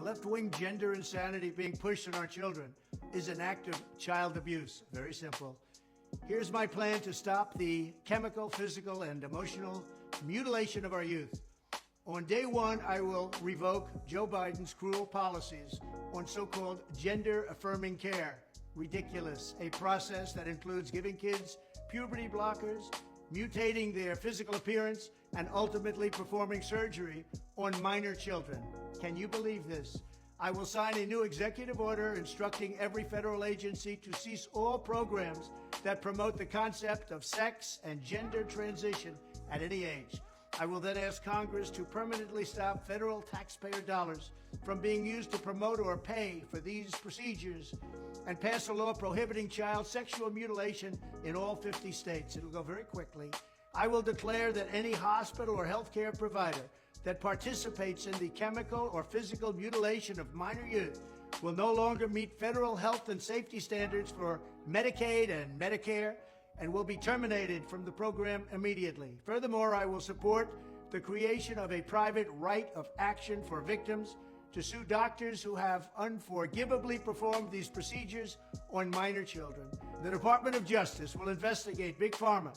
left-wing gender insanity being pushed on our children is an act of child abuse. Very simple. Here's my plan to stop the chemical, physical, and emotional mutilation of our youth. On day one, I will revoke Joe Biden's cruel policies on so-called gender-affirming care. Ridiculous. A process that includes giving kids puberty blockers, mutating their physical appearance, and ultimately performing surgery on minor children. Can you believe this? I will sign a new executive order instructing every federal agency to cease all programs that promote the concept of sex and gender transition at any age. I will then ask Congress to permanently stop federal taxpayer dollars from being used to promote or pay for these procedures and pass a law prohibiting child sexual mutilation in all 50 states. It'll go very quickly. I will declare that any hospital or healthcare provider that participates in the chemical or physical mutilation of minor youth will no longer meet federal health and safety standards for Medicaid and Medicare and will be terminated from the program immediately. Furthermore, I will support the creation of a private right of action for victims to sue doctors who have unforgivably performed these procedures on minor children. The Department of Justice will investigate Big Pharma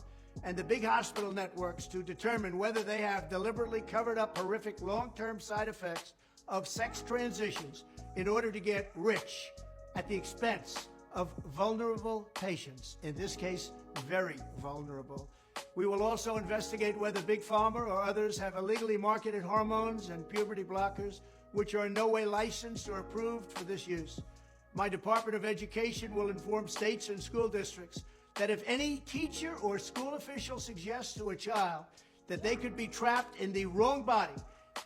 and the big hospital networks to determine whether they have deliberately covered up horrific long-term side effects of sex transitions in order to get rich at the expense of vulnerable patients, in this case, very vulnerable. We will also investigate whether Big Pharma or others have illegally marketed hormones and puberty blockers, which are in no way licensed or approved for this use. My Department of Education will inform states and school districts that if any teacher or school official suggests to a child that they could be trapped in the wrong body,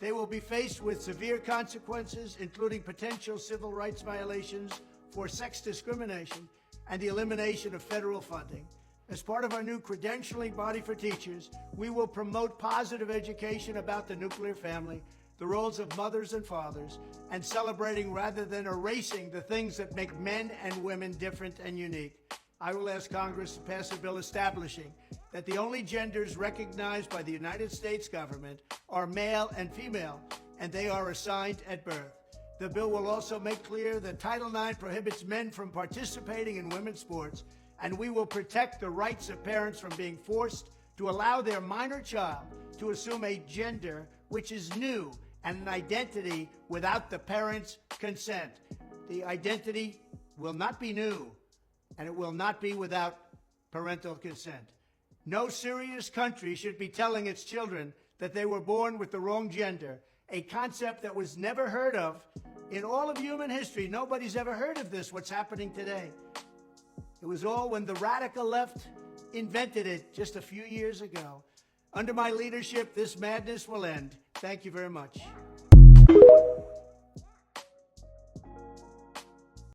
they will be faced with severe consequences, including potential civil rights violations for sex discrimination and the elimination of federal funding. As part of our new credentialing body for teachers, we will promote positive education about the nuclear family, the roles of mothers and fathers, and celebrating rather than erasing the things that make men and women different and unique. I will ask Congress to pass a bill establishing that the only genders recognized by the United States government are male and female, and they are assigned at birth. The bill will also make clear that Title IX prohibits men from participating in women's sports, and we will protect the rights of parents from being forced to allow their minor child to assume a gender which is new and an identity without the parents' consent. The identity will not be new, and it will not be without parental consent. No serious country should be telling its children that they were born with the wrong gender, a concept that was never heard of in all of human history. Nobody's ever heard of this, what's happening today. It was all when the radical left invented it just a few years ago. Under my leadership, this madness will end. Thank you very much.